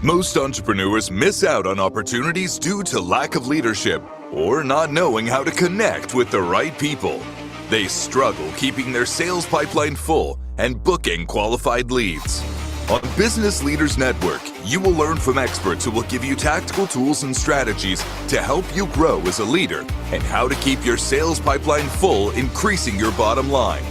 Most entrepreneurs miss out on opportunities due to lack of leadership or not knowing how to connect with the right people. They struggle keeping their sales pipeline full and booking qualified leads. On Business Leaders Network, you will learn from experts who will give you tactical tools and strategies to help you grow as a leader and how to keep your sales pipeline full, increasing your bottom line.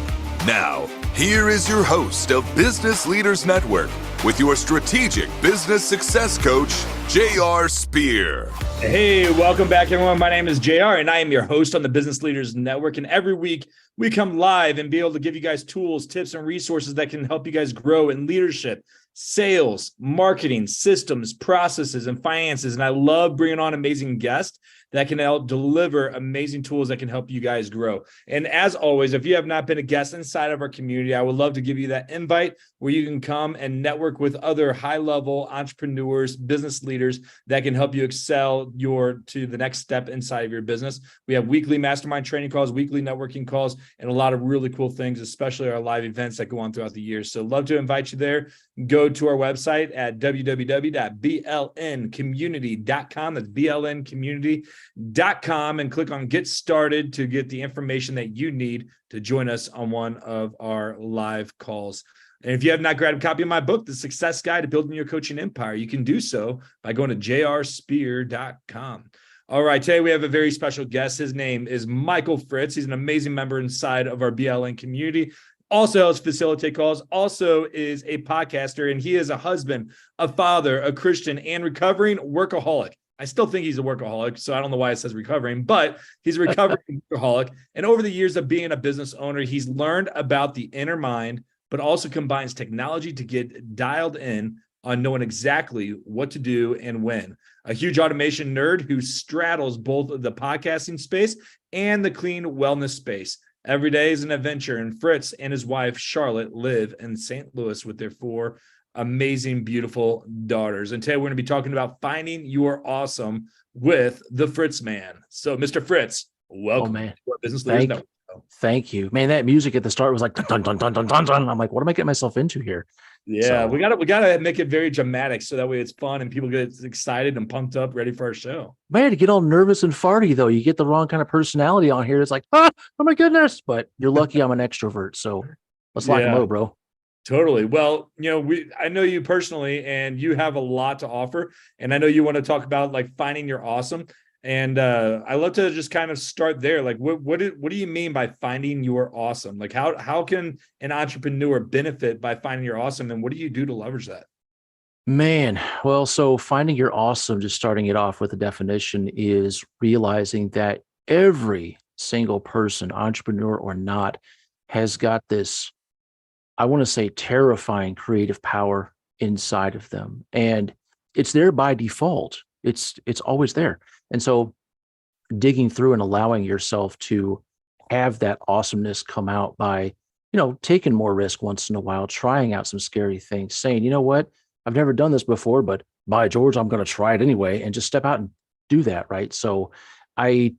Now, here is your host of Business Leaders Network with your strategic business success coach, J.R. Spear. Hey, welcome back, everyone. My name is JR, and I am your host on the Business Leaders Network. And every week, we come live and be able to give you guys tools, tips, and resources that can help you guys grow in leadership, sales, marketing, systems, processes, and finances. And I love bringing on amazing guests that can help deliver amazing tools that can help you guys grow. And as always, if you have not been a guest inside of our community, I would love to give you that invite where you can come and network with other high-level entrepreneurs, business leaders that can help you excel to the next step inside of your business. We have weekly mastermind training calls, weekly networking calls, and a lot of really cool things, especially our live events that go on throughout the year. So love to invite you there. Go to our website at www.blncommunity.com. That's blncommunity.com and click on Get Started to get the information that you need to join us on one of our live calls. And if you have not grabbed a copy of my book, The Success Guide to Building Your Coaching Empire, you can do so by going to jrspear.com. All right, today we have a very special guest. His name is Michael Fritz. He's an amazing member inside of our BLN community. Also helps facilitate calls, also is a podcaster, and he is a husband, a father, a Christian, and recovering workaholic. I still think he's a workaholic, so I don't know why it says recovering, but he's a recovering workaholic. And over the years of being a business owner, he's learned about the inner mind, but also combines technology to get dialed in on knowing exactly what to do and when. A huge automation nerd who straddles both the podcasting space and the clean wellness space. Every day is an adventure, and Fritz and his wife, Charlotte, live in St. Louis with their 4 amazing, beautiful daughters. And today we're going to be talking about finding your awesome with the Fritz man. So, Mr. Fritz, welcome to our Business Leaders Network. Thank you, man. That music at the start was like dun dun dun dun dun dun dun. I'm like, what am I getting myself into here? Yeah, so we gotta make it very dramatic so that way it's fun and people get excited and pumped up, ready for our show. Man, to get all nervous and farty though, you get the wrong kind of personality on here. It's like, oh my goodness! But you're lucky I'm an extrovert, so let's lock and load, bro. Totally. Well, I know you personally, and you have a lot to offer, and I know you want to talk about like finding your awesome. And I love to just kind of start there. Like, what do you mean by finding your awesome? Like, how can an entrepreneur benefit by finding your awesome, and what do you do to leverage that? Man, well, so finding your awesome, just starting it off with a definition, is realizing that every single person, entrepreneur or not, has got this, I want to say, terrifying creative power inside of them, and it's there by default. It's always there. And so digging through and allowing yourself to have that awesomeness come out by, taking more risk once in a while, trying out some scary things, saying, you know what, I've never done this before, but by George, I'm going to try it anyway, and just step out and do that. Right. So I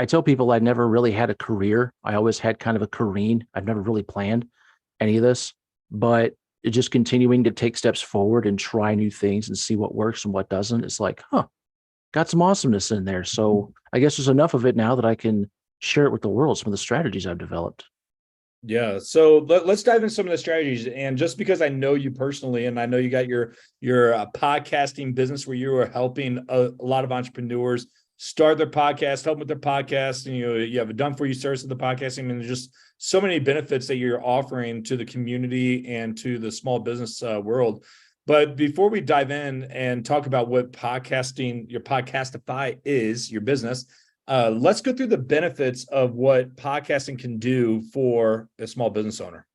tell people I never really had a career. I always had kind of a careen. I've never really planned any of this, but just continuing to take steps forward and try new things and see what works and what doesn't. It's like, got some awesomeness in there. So I guess there's enough of it now that I can share it with the world, some of the strategies I've developed. Yeah. So let's dive into some of the strategies. And just because I know you personally, and I know you got your podcasting business where you are helping a lot of entrepreneurs start their podcast, help with their podcast, and you have a done for you service of the podcasting, and there's just so many benefits that you're offering to the community and to the small business world. But before we dive in and talk about what podcasting, your Podcastify is, your business, let's go through the benefits of what podcasting can do for a small business owner.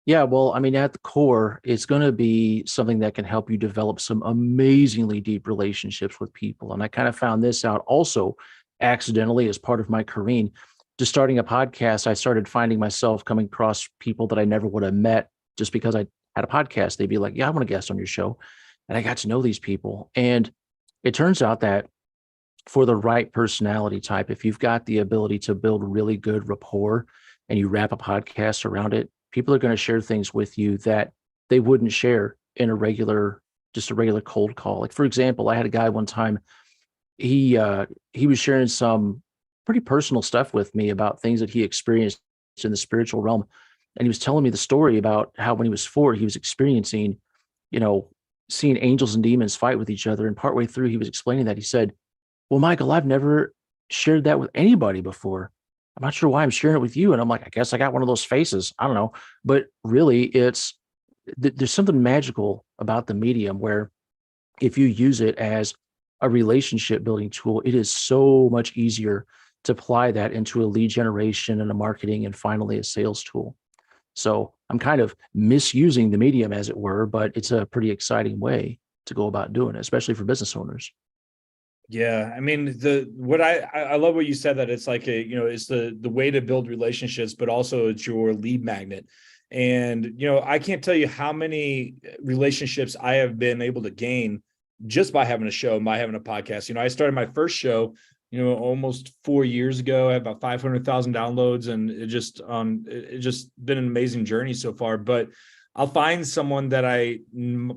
Yeah, well, I mean, at the core, it's going to be something that can help you develop some amazingly deep relationships with people. And I kind of found this out also accidentally as part of my career. Just starting a podcast, I started finding myself coming across people that I never would have met just because I had a podcast. They'd be like, yeah, I want to guest on your show. And I got to know these people. And it turns out that for the right personality type, if you've got the ability to build really good rapport and you wrap a podcast around it, people are going to share things with you that they wouldn't share in a regular just a regular cold call. Like, for example, I had a guy one time, he was sharing some pretty personal stuff with me about things that he experienced in the spiritual realm. And he was telling me the story about how when he was 4, he was experiencing, you know, seeing angels and demons fight with each other. And partway through, he was explaining that. He said, well, Michael, I've never shared that with anybody before. I'm not sure why I'm sharing it with you. And I'm like, I guess I got one of those faces. I don't know. But really, there's something magical about the medium where if you use it as a relationship building tool, it is so much easier to apply that into a lead generation and a marketing and finally a sales tool. So I'm kind of misusing the medium, as it were, but it's a pretty exciting way to go about doing it, especially for business owners. Yeah, I mean, I love what you said, that it's like it's the way to build relationships, but also it's your lead magnet. And I can't tell you how many relationships I have been able to gain just by having a show and by having a podcast. I started my first show, almost 4 years ago. I had about 500,000 downloads, and it just been an amazing journey so far. But I'll find someone that I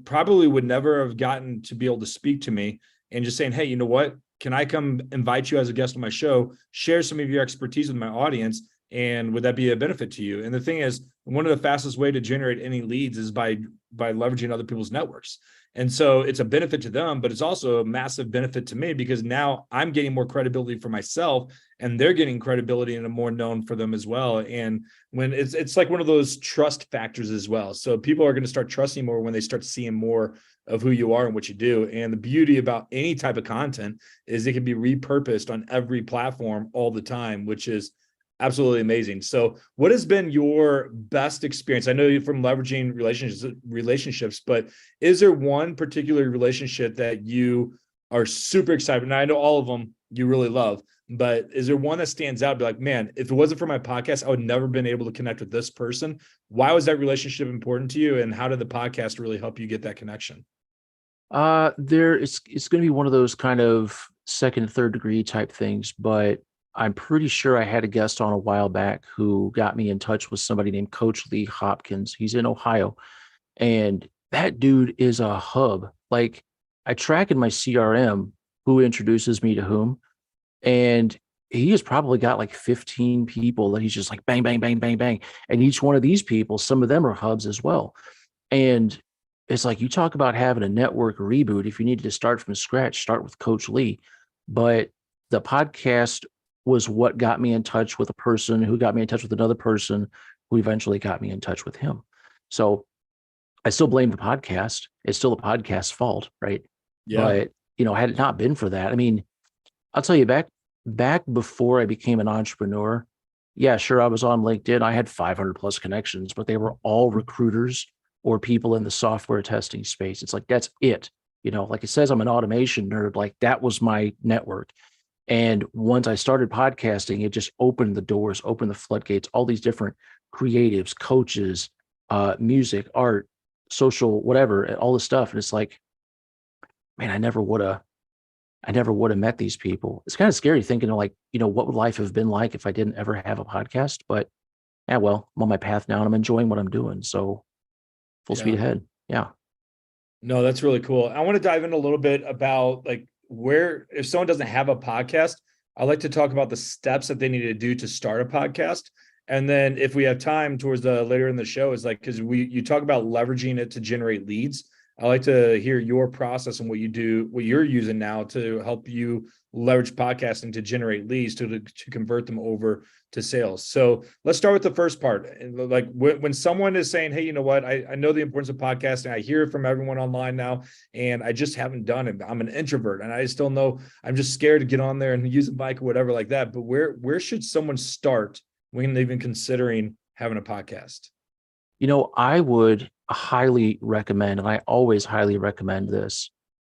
probably would never have gotten to be able to speak to me, and just saying, hey, you know what? Can I come invite you as a guest on my show, share some of your expertise with my audience? And would that be a benefit to you? And the thing is, one of the fastest way to generate any leads is by leveraging other people's networks. And so it's a benefit to them, but it's also a massive benefit to me, because now I'm getting more credibility for myself, and they're getting credibility and more known for them as well. And when it's like one of those trust factors as well. So people are going to start trusting more when they start seeing more of who you are and what you do. And the beauty about any type of content is it can be repurposed on every platform all the time, which is absolutely amazing. So what has been your best experience? I know you from leveraging relationships, but is there one particular relationship that you are super excited? And I know all of them you really love, but is there one that stands out? Be like, man, if it wasn't for my podcast, I would never been able to connect with this person. Why was that relationship important to you? And how did the podcast really help you get that connection? It's going to be one of those kind of second and third degree type things, but I'm pretty sure I had a guest on a while back who got me in touch with somebody named Coach Lee Hopkins. He's in Ohio, and that dude is a hub. Like, I track in my CRM who introduces me to whom, and he has probably got like 15 people that he's just like bang, bang, bang, bang, bang. And each one of these people, some of them are hubs as well. And it's like, you talk about having a network reboot. If you needed to start from scratch, start with Coach Lee. But the podcast was what got me in touch with a person who got me in touch with another person who eventually got me in touch with him. So I still blame the podcast. It's still the podcast's fault, right? Yeah. But, had it not been for that, I mean, I'll tell you, back before I became an entrepreneur, yeah, sure, I was on LinkedIn. I had 500 plus connections, but they were all recruiters or people in the software testing space. It's like, that's it. Like it says, I'm an automation nerd. Like, that was my network. And once I started podcasting, it just opened the doors, opened the floodgates, all these different creatives, coaches, music, art, social, whatever, all this stuff. And it's like, man, I never would have met these people. It's kind of scary thinking of like, what would life have been like if I didn't ever have a podcast? But yeah, well, I'm on my path now and I'm enjoying what I'm doing. So full speed ahead. Yeah. No, that's really cool. I want to dive in a little bit about like if someone doesn't have a podcast, I like to talk about the steps that they need to do to start a podcast. And then if we have time towards the later in the show, is like, because you talk about leveraging it to generate leads. I like to hear your process and what you do, what you're using now to help you leverage podcasting to generate leads to convert them over to sales. So let's start with the first part. Like when someone is saying, hey, you know what, I know the importance of podcasting. I hear it from everyone online now, and I just haven't done it. I'm an introvert and I still know I'm just scared to get on there and use a mic or whatever like that. But where should someone start when even considering having a podcast? I would highly recommend, and I always highly recommend this,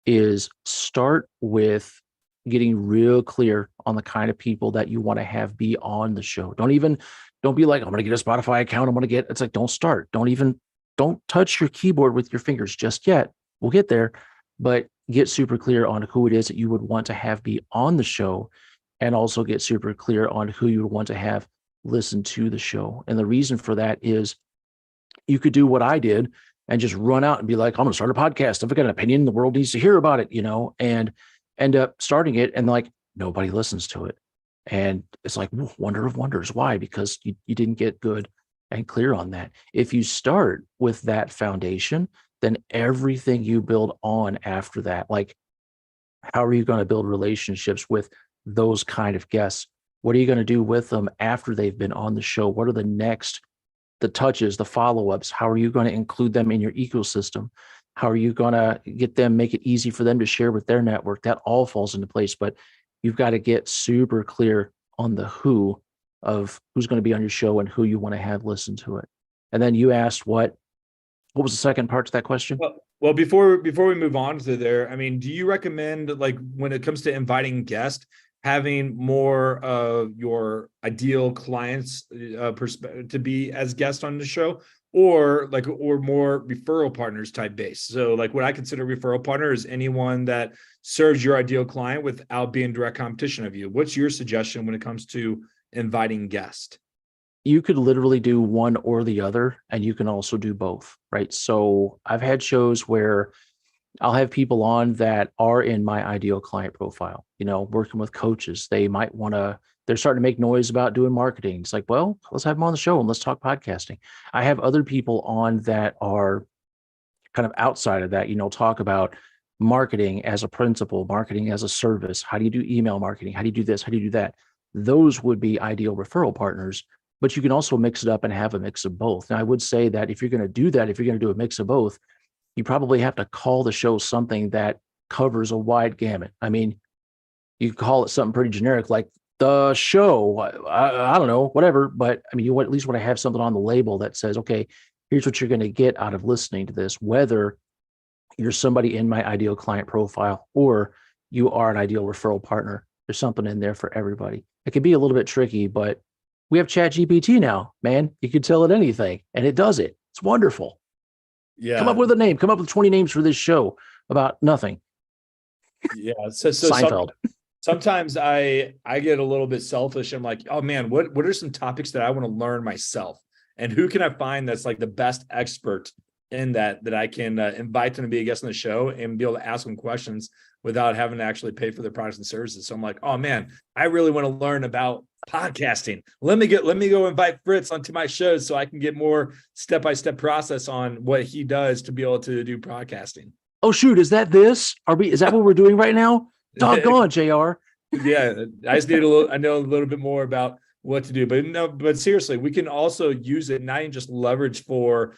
is start with getting real clear on the kind of people that you want to have be on the show. Don't be like, I'm going to get a Spotify account. It's like, don't start. Don't touch your keyboard with your fingers just yet. We'll get there, but get super clear on who it is that you would want to have be on the show, and also get super clear on who you would want to have listen to the show. And the reason for that is you could do what I did and just run out and be like, I'm going to start a podcast. I've got an opinion. The world needs to hear about it, and end up starting it. And like, nobody listens to it. And it's like, wonder of wonders. Why? Because you didn't get good and clear on that. If you start with that foundation, then everything you build on after that, like, how are you going to build relationships with those kind of guests? What are you going to do with them after they've been on the show? What are the touches, the follow-ups? How are you going to include them in your ecosystem? How are you going to make it easy for them to share with their network? That all falls into place, but you've got to get super clear on the who of who's going to be on your show and who you want to have listen to it. And then you asked what was the second part to that question? Well, before we move on to there, I mean, do you recommend, like, when it comes to inviting guests, having more of your ideal clients to be as guests on the show, or more referral partners type base? So like, what I consider referral partner is anyone that serves your ideal client without being direct competition of you. What's your suggestion when it comes to inviting guests? You could literally do one or the other, and you can also do both, right? So I've had shows where I'll have people on that are in my ideal client profile, working with coaches. They might they're starting to make noise about doing marketing. It's like, well, let's have them on the show and let's talk podcasting. I have other people on that are kind of outside of that, talk about marketing as a principle, marketing as a service. How do you do email marketing? How do you do this? How do you do that? Those would be ideal referral partners, but you can also mix it up and have a mix of both. Now, I would say that if you're going to do that, if you're going to do a mix of both, you probably have to call the show something that covers a wide gamut. I mean, you call it something pretty generic, like the show, I don't know, whatever. But I mean, you at least want to have something on the label that says, okay, here's what you're going to get out of listening to this, whether you're somebody in my ideal client profile or you are an ideal referral partner. There's something in there for everybody. It can be a little bit tricky, but we have ChatGPT now, man. You can tell it anything and it does it. It's wonderful. Yeah. Come up with a name. Come up with 20 names for this show about nothing. Yeah. So Seinfeld. Sometimes I get a little bit selfish. I'm like, oh man, what are some topics that I want to learn myself? And who can I find that's like the best expert in that I can invite them to be a guest on the show and be able to ask them questions without having to actually pay for their products and services. So I'm like, oh man, I really want to learn about podcasting. Let me go invite Fritz onto my show so I can get more step-by-step process on what he does to be able to do podcasting. Oh shoot, is that what we're doing right now? Doggone, JR. Yeah, I just need I know a little bit more about what to do, but seriously, we can also use it not even just leverage for,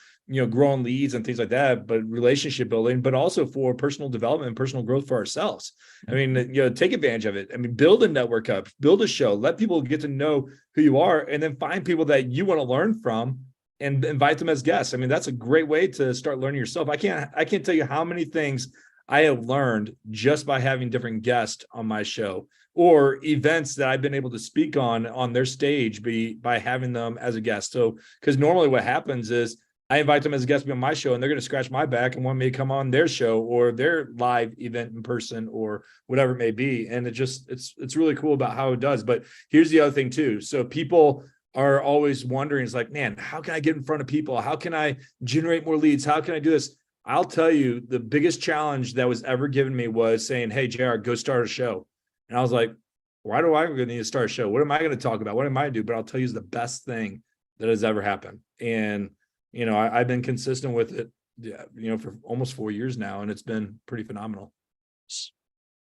growing leads and things like that, but relationship building, but also for personal development and personal growth for ourselves. I mean, take advantage of it. I mean, build a network up, build a show, let people get to know who you are, and then find people that you want to learn from and invite them as guests. I mean, that's a great way to start learning yourself. I can't tell you how many things I have learned just by having different guests on my show, or events that I've been able to speak on their stage by having them as a guest. So, because normally what happens is I invite them as a guest to be on my show, and they're going to scratch my back and want me to come on their show or their live event in person or whatever it may be. And it's really cool about how it does. But here's the other thing too. So people are always wondering, it's like, man, how can I get in front of people? How can I generate more leads? How can I do this? I'll tell you, the biggest challenge that was ever given me was saying, hey, JR, go start a show. And I was like, why do I need to start a show? What am I going to talk about? What am I going to do? But I'll tell you, it's the best thing that has ever happened. And, I've been consistent with it, for almost 4 years now, and it's been pretty phenomenal.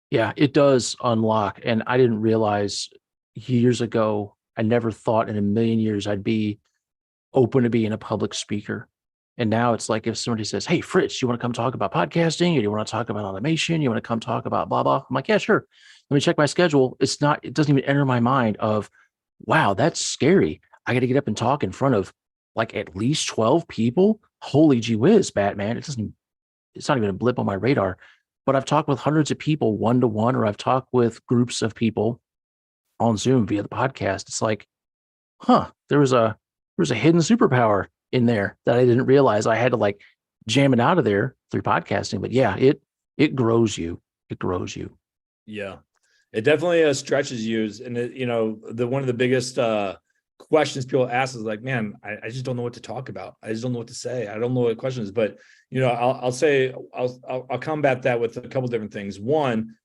Yeah, it does unlock. And I didn't realize years ago, I never thought in a million years I'd be open to being a public speaker. And now it's like, if somebody says, hey, Fritz, you want to come talk about podcasting, or you want to talk about automation? You want to come talk about blah, blah. I'm like, yeah, sure. Let me check my schedule. It doesn't even enter my mind of, wow, that's scary. I got to get up and talk in front of like at least 12 people. Holy gee whiz, Batman. It's not even a blip on my radar, but I've talked with hundreds of people one-to-one, or I've talked with groups of people on Zoom via the podcast. It's like, there was a hidden superpower in there that I didn't realize. I had to like jam it out of there through podcasting. But yeah, it grows you. It grows you. Yeah, it definitely stretches you. And one of the biggest questions people ask is like, man, I just don't know what to talk about. I just don't know what to say. I don't know what questions, but I'll combat that with a couple different things. One,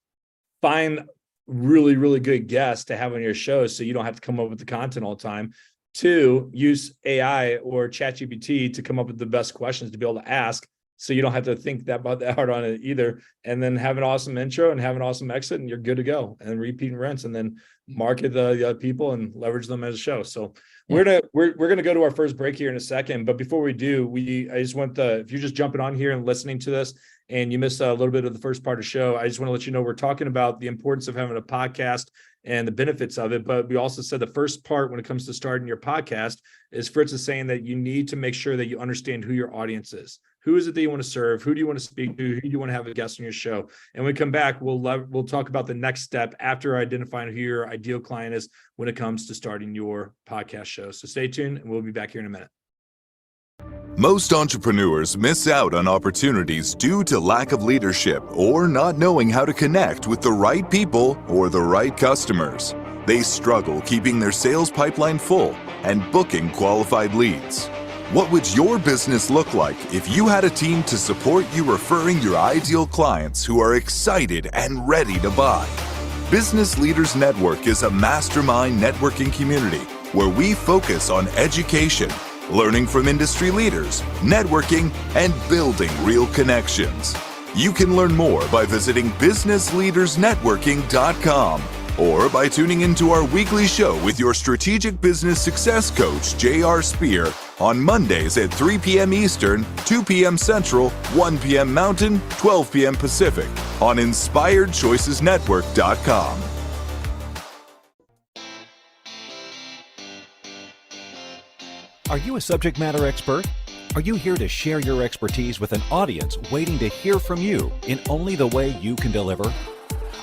find really, really good guests to have on your show so you don't have to come up with the content all the time. Two, use AI or ChatGPT to come up with the best questions to be able to ask, so you don't have to think that hard on it either. And then have an awesome intro and have an awesome exit, and you're good to go. And repeat and rinse, and then market the other people and leverage them as a show. So we're gonna go to our first break here in a second. But before we do, I just want if you're just jumping on here and listening to this and you missed a little bit of the first part of the show, I just want to let you know we're talking about the importance of having a podcast and the benefits of it. But we also said the first part when it comes to starting your podcast is Fritz is saying that you need to make sure that you understand who your audience is. Who is it that you want to serve? Who do you want to speak to? Who do you want to have a guest on your show? And when we come back, we'll talk about the next step after identifying who your ideal client is when it comes to starting your podcast show. So stay tuned, and we'll be back here in a minute. Most entrepreneurs miss out on opportunities due to lack of leadership or not knowing how to connect with the right people or the right customers. They struggle keeping their sales pipeline full and booking qualified leads. What would your business look like if you had a team to support you referring your ideal clients who are excited and ready to buy? Business Leaders Network is a mastermind networking community where we focus on education, learning from industry leaders, networking, and building real connections. You can learn more by visiting businessleadersnetworking.com or by tuning into our weekly show with your strategic business success coach, J.R. Spear, on Mondays at 3 p.m. Eastern, 2 p.m. Central, 1 p.m. Mountain, 12 p.m. Pacific on InspiredChoicesNetwork.com. Are you a subject matter expert? Are you here to share your expertise with an audience waiting to hear from you in only the way you can deliver?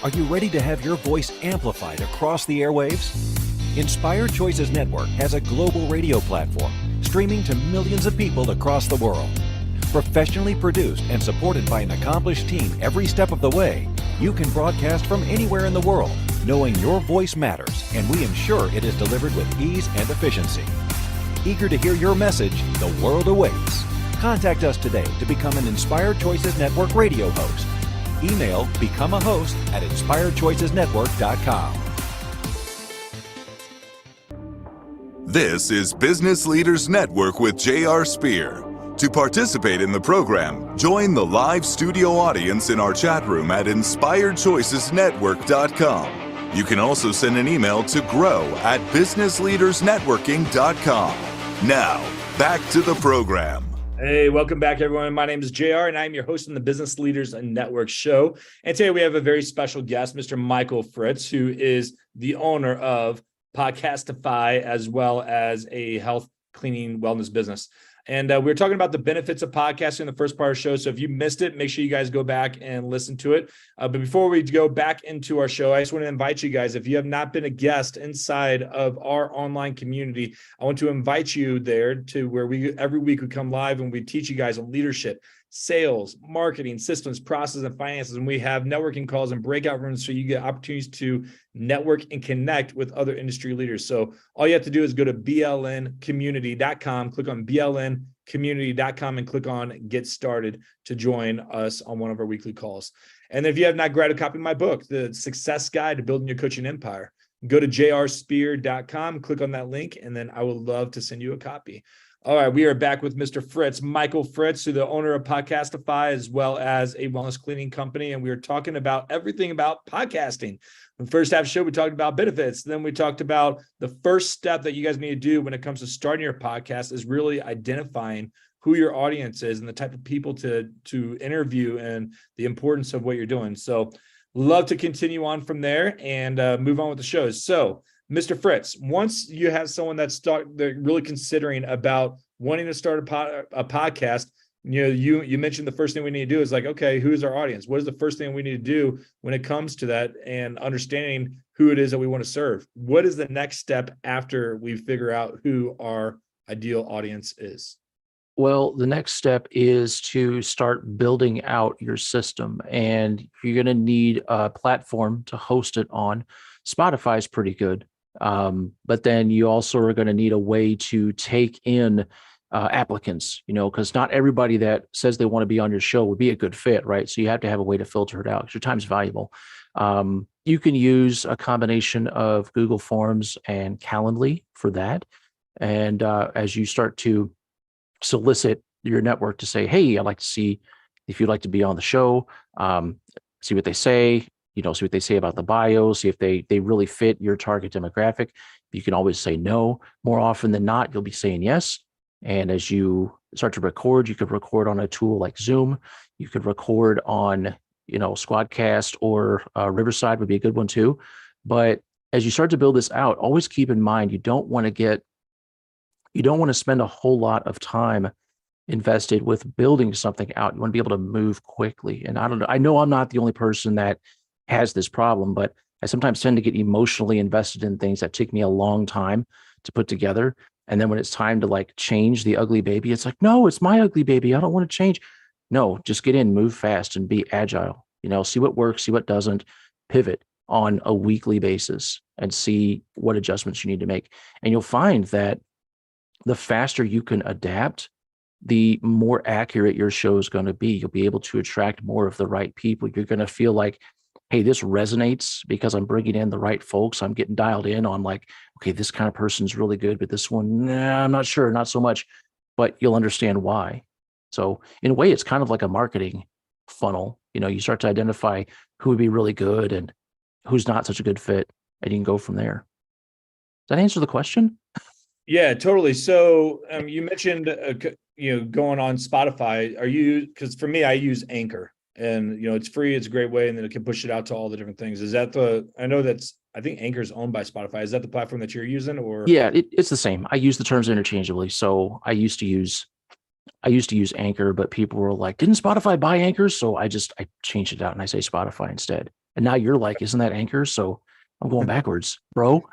Are you ready to have your voice amplified across the airwaves? Inspired Choices Network has a global radio platform streaming to millions of people across the world. Professionally produced and supported by an accomplished team every step of the way, you can broadcast from anywhere in the world, knowing your voice matters, and we ensure it is delivered with ease and efficiency. Eager to hear your message, the world awaits. Contact us today to become an Inspired Choices Network radio host. Email become a host at inspiredchoicesnetwork.com. This is Business Leaders Network with J.R. Spear. To participate in the program, join the live studio audience in our chat room at inspiredchoicesnetwork.com. You can also send an email to grow@businessleadersnetworking.com. Now, back to the program. Hey, welcome back, everyone. My name is JR, and I'm your host on the Business Leaders Network show. And today we have a very special guest, Mr. Michael Fritz, who is the owner of Podcastify, as well as a health cleaning wellness business. And we're talking about the benefits of podcasting in the first part of the show. So if you missed it, make sure you guys go back and listen to it. But before we go back into our show, I just want to invite you guys, if you have not been a guest inside of our online community, I want to invite you there to where every week we come live and we teach you guys on leadership, sales, marketing, systems, process, and finances. And we have networking calls and breakout rooms so you get opportunities to network and connect with other industry leaders. So all you have to do is go to blncommunity.com, click on blncommunity.com, and click on Get Started to join us on one of our weekly calls. And if you have not grabbed a copy of my book, The Success Guide to Building Your Coaching Empire, go to jrspear.com, click on that link, and then I would love to send you a copy. All right, we are back with Mr. Fritz, Michael Fritz, who's the owner of Podcastify, as well as a wellness cleaning company. And we are talking about everything about podcasting. In the first half of the show, we talked about benefits. Then we talked about the first step that you guys need to do when it comes to starting your podcast is really identifying who your audience is and the type of people to interview and the importance of what you're doing. So love to continue on from there and move on with the shows. So Mr. Fritz, once you have someone they're really considering about wanting to start a podcast, you mentioned the first thing we need to do is like, okay, who's our audience? What is the first thing we need to do when it comes to that and understanding who it is that we want to serve? What is the next step after we figure out who our ideal audience is? Well, the next step is to start building out your system, and you're going to need a platform to host it on. Spotify is pretty good. But then you also are going to need a way to take in applicants, because not everybody that says they want to be on your show would be a good fit, right? So you have to have a way to filter it out because your time's valuable. You can use a combination of Google Forms and Calendly for that. And as you start to solicit your network to say, hey, I'd like to see if you'd like to be on the show, see what they say, see what they say about the bio, see if they really fit your target demographic. You can always say no. More often than not, you'll be saying yes. And as you start to record, you could record on a tool like Zoom. You could record on, Squadcast, or Riverside would be a good one too. But as you start to build this out, always keep in mind, you don't want to spend a whole lot of time invested with building something out. You want to be able to move quickly. And I know I'm not the only person that has this problem, but I sometimes tend to get emotionally invested in things that take me a long time to put together. And then when it's time to like change the ugly baby, it's like, no, it's my ugly baby. I don't want to change. No, just get in, move fast, and be agile. See what works, see what doesn't, pivot on a weekly basis and see what adjustments you need to make. And you'll find that the faster you can adapt, the more accurate your show is going to be. You'll be able to attract more of the right people. You're going to feel like, hey, this resonates because I'm bringing in the right folks. I'm getting dialed in on like, okay, this kind of person's really good, but this one, nah, I'm not sure, not so much, but you'll understand why. So in a way, it's kind of like a marketing funnel. You start to identify who would be really good and who's not such a good fit, and you can go from there. Does that answer the question? Yeah, totally. So you mentioned, going on Spotify. Because for me, I use Anchor, and, it's free. It's a great way. And then it can push it out to all the different things. I think Anchor is owned by Spotify. Is that the platform that you're using, or? Yeah, it's the same. I use the terms interchangeably. So I used to use Anchor, but people were like, didn't Spotify buy Anchor? So I changed it out and I say Spotify instead. And now you're like, isn't that Anchor? So I'm going backwards, bro.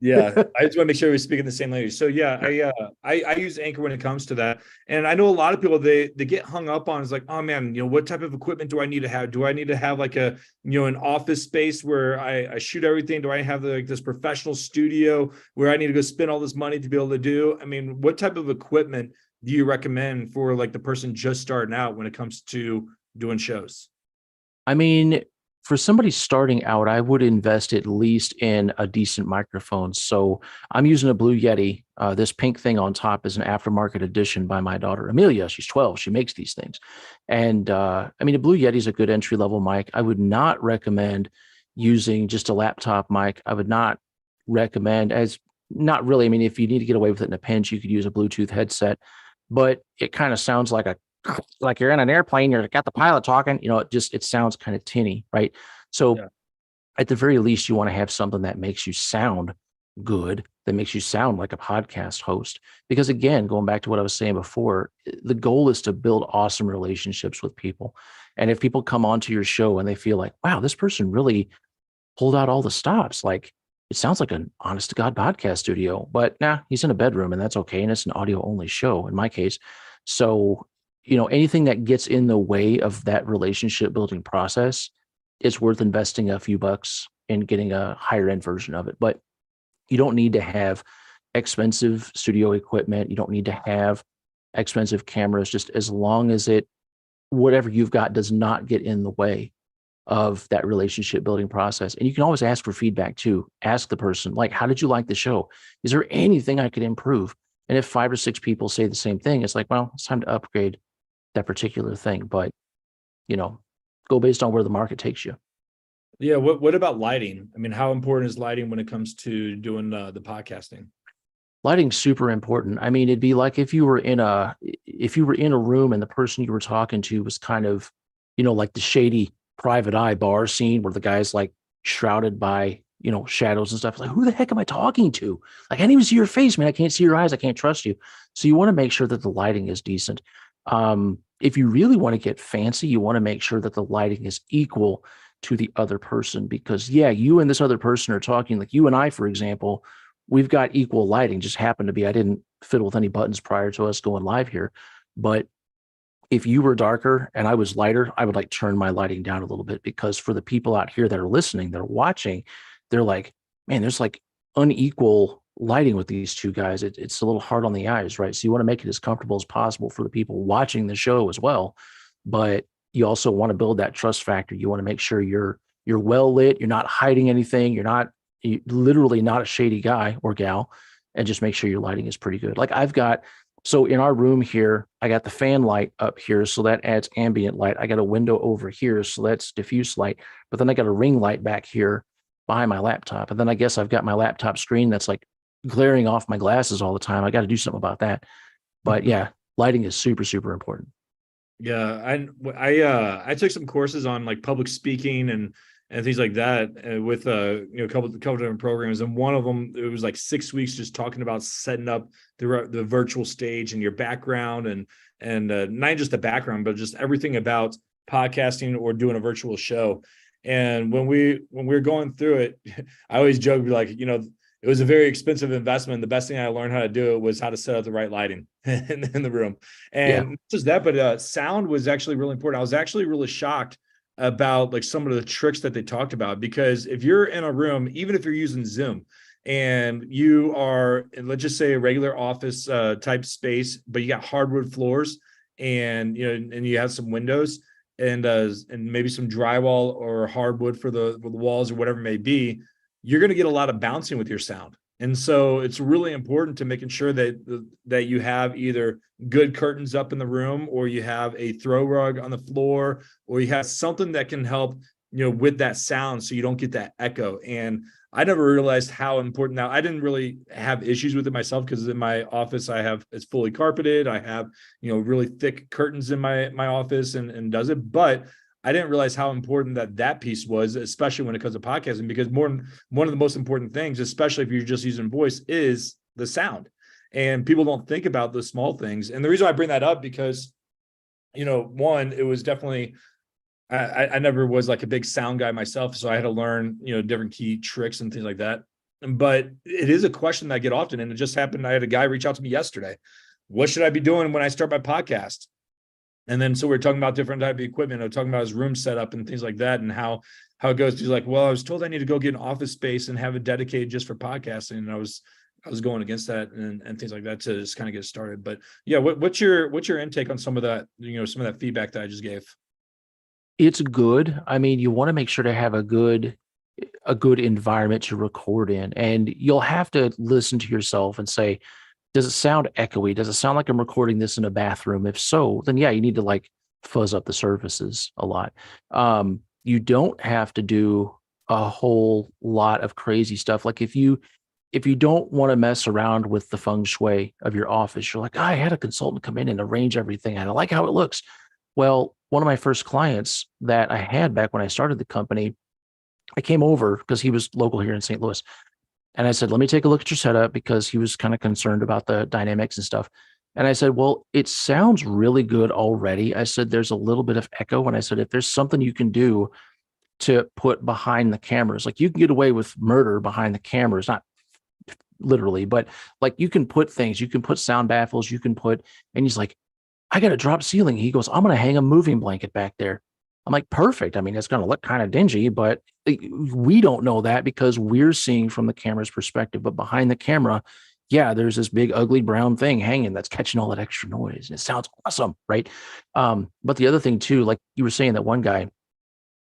Yeah, I just want to make sure we're speaking the same language. So yeah, I use Anchor when it comes to that, and I know a lot of people they get hung up on is like, oh man, what type of equipment do I need to have? Do I need to have like an office space where I shoot everything? Do I have like this professional studio where I need to go spend all this money to be able to do? I mean, what type of equipment do you recommend for like the person just starting out when it comes to doing shows? I mean, for somebody starting out, I would invest at least in a decent microphone. So I'm using a Blue Yeti. This pink thing on top is an aftermarket edition by my daughter, Amelia. She's 12. She makes these things. And a Blue Yeti is a good entry-level mic. I would not recommend using just a laptop mic. I would not recommend not really. If you need to get away with it in a pinch, you could use a Bluetooth headset, but it kind of sounds like you're in an airplane, you've got the pilot talking, it sounds kind of tinny, right? So yeah. At the very least, you want to have something that makes you sound good, that makes you sound like a podcast host. Because again, going back to what I was saying before, the goal is to build awesome relationships with people. And if people come onto your show and they feel like, wow, this person really pulled out all the stops, like it sounds like an honest to God podcast studio, but he's in a bedroom and that's okay. And it's an audio only show in my case. So anything that gets in the way of that relationship building process, it's worth investing a few bucks in getting a higher end version of it. But you don't need to have expensive studio equipment. You don't need to have expensive cameras, just as long as whatever you've got does not get in the way of that relationship building process. And you can always ask for feedback too. Ask the person, like, how did you like the show? Is there anything I could improve? And if 5 or 6 people say the same thing, it's like, well, it's time to upgrade that particular thing. But, go based on where the market takes you. Yeah. What about lighting? How important is lighting when it comes to doing the podcasting? Lighting's super important. It'd be like if you were in a room and the person you were talking to was kind of, like the shady private eye bar scene where the guy's like shrouded by, shadows and stuff. Like, who the heck am I talking to? Like, I can't even see your face, man. I can't see your eyes. I can't trust you. So you want to make sure that the lighting is decent. If you really want to get fancy, you want to make sure that the lighting is equal to the other person, because you and this other person are talking, like you and I, for example, we've got equal lighting. Just happened to be, I didn't fiddle with any buttons prior to us going live here. But if you were darker and I was lighter, I would like turn my lighting down a little bit, because for the people out here that are listening, they're watching, they're like, man, there's like unequal lighting with these two guys. It's a little hard on the eyes, right? So you want to make it as comfortable as possible for the people watching the show as well. But you also want to build that trust factor. You want to make sure you're well lit, you're not hiding anything, you're literally not a shady guy or gal, and just make sure your lighting is pretty good. Like so in our room here, I got the fan light up here, so that adds ambient light. I got a window over here, so that's diffuse light. But then I got a ring light back here behind my laptop. And then I guess I've got my laptop screen that's like glaring off my glasses all the time. I got to do something about that. But yeah, lighting is super, super important. Yeah, I took some courses on like public speaking and things like that with a couple different programs, and one of them, it was like 6 weeks just talking about setting up the virtual stage and your background and not just the background, but just everything about podcasting or doing a virtual show. And when we were going through it, I always joke, be like, it was a very expensive investment. The best thing I learned how to do was how to set up the right lighting in the room. And not just that, but sound was actually really important. I was actually really shocked about like some of the tricks that they talked about, because if you're in a room, even if you're using Zoom and you are, let's just say a regular office type space, but you got hardwood floors and you have some windows and maybe some drywall or hardwood for the walls or whatever it may be, you're going to get a lot of bouncing with your sound. And so it's really important to making sure that you have either good curtains up in the room, or you have a throw rug on the floor, or you have something that can help, with that sound, so you don't get that echo. And I never realized how important. Now, I didn't really have issues with it myself, because in my office it's fully carpeted. I have, really thick curtains in my office and does it. But I didn't realize how important that piece was, especially when it comes to podcasting, because one of the most important things, especially if you're just using voice, is the sound. And people don't think about the small things. And the reason I bring that up, because, one, it was definitely, I never was like a big sound guy myself. So I had to learn, different key tricks and things like that. But it is a question that I get often. And it just happened. I had a guy reach out to me yesterday. What should I be doing when I start my podcast? And then, so we're talking about different type of equipment. I'm talking about his room setup and things like that, and how it goes. He's like, well, I was told I need to go get an office space and have it dedicated just for podcasting. And I was going against that and things like that to just kind of get started. But yeah, what's your intake on some of that, some of that feedback that I just gave? It's good. I mean, you want to make sure to have a good environment to record in, and you'll have to listen to yourself and say, does it sound echoey? Does it sound like I'm recording this in a bathroom? If so, then yeah, you need to like fuzz up the surfaces a lot. You don't have to do a whole lot of crazy stuff. Like if you don't want to mess around with the feng shui of your office, you're like, I had a consultant come in and arrange everything. I like how it looks. Well, one of my first clients that I had back when I started the company, I came over because he was local here in St. Louis. And I said, let me take a look at your setup, because he was kind of concerned about the dynamics and stuff. And I said, well, it sounds really good already. I said, there's a little bit of echo. And I said, if there's something you can do to put behind the cameras, like you can get away with murder behind the cameras, not literally, but like you can put things, you can put sound baffles, and he's like, I got a drop ceiling. He goes, I'm going to hang a moving blanket back there. I'm like, perfect. I mean, it's going to look kind of dingy, but we don't know that because we're seeing from the camera's perspective. But behind the camera, yeah, there's this big, ugly brown thing hanging that's catching all that extra noise. And it sounds awesome, right? But the other thing too, like you were saying, that one guy,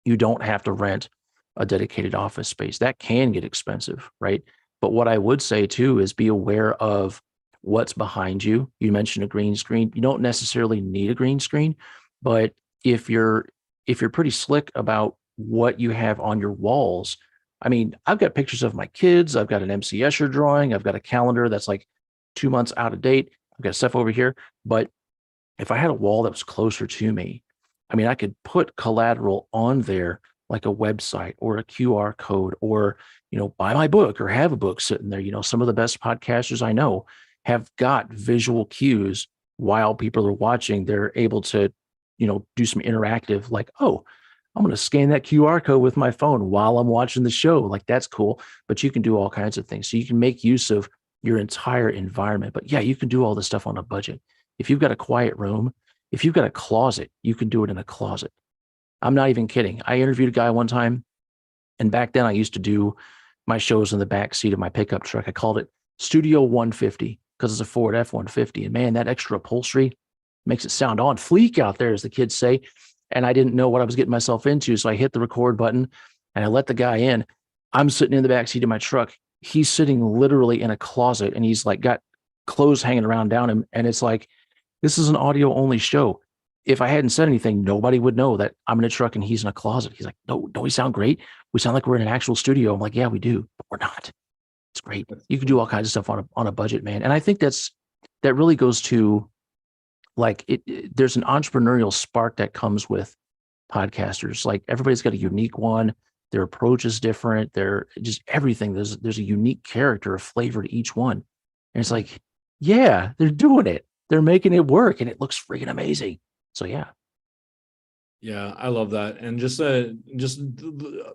you don't have to rent a dedicated office space. That can get expensive, right? But what I would say too is be aware of what's behind you. You mentioned a green screen. You don't necessarily need a green screen, but if you're pretty slick about what you have on your walls, I mean, I've got pictures of my kids. I've got an MC Escher drawing. I've got a calendar that's like 2 months out of date. I've got stuff over here. But if I had a wall that was closer to me, I mean, I could put collateral on there, like a website or a QR code, or, buy my book or have a book sitting there. Some of the best podcasters I know have got visual cues while people are watching. They're able to, do some interactive, like, oh, I'm going to scan that QR code with my phone while I'm watching the show. Like, that's cool. But you can do all kinds of things. So you can make use of your entire environment. But yeah, you can do all this stuff on a budget. If you've got a quiet room, if you've got a closet, you can do it in a closet. I'm not even kidding. I interviewed a guy one time, and back then I used to do my shows in the back seat of my pickup truck. I called it Studio 150 because it's a Ford F-150. And man, that extra upholstery makes it sound on fleek out there, as the kids say. And I didn't know what I was getting myself into. So I hit the record button and I let the guy in. I'm sitting in the back seat of my truck. He's sitting literally in a closet and he's like got clothes hanging around down him. And it's like, this is an audio only show. If I hadn't said anything, nobody would know that I'm in a truck and he's in a closet. He's like, no, don't we sound great? We sound like we're in an actual studio. I'm like, yeah, we do, but we're not. It's great. You can do all kinds of stuff on a budget, man. And I think that really goes to like there's an entrepreneurial spark that comes with podcasters. Like everybody's got a unique one. Their approach is different. They're just everything. There's a unique character, a flavor to each one. And it's like, yeah, they're doing it. They're making it work and it looks freaking amazing. So yeah. Yeah, I love that. And just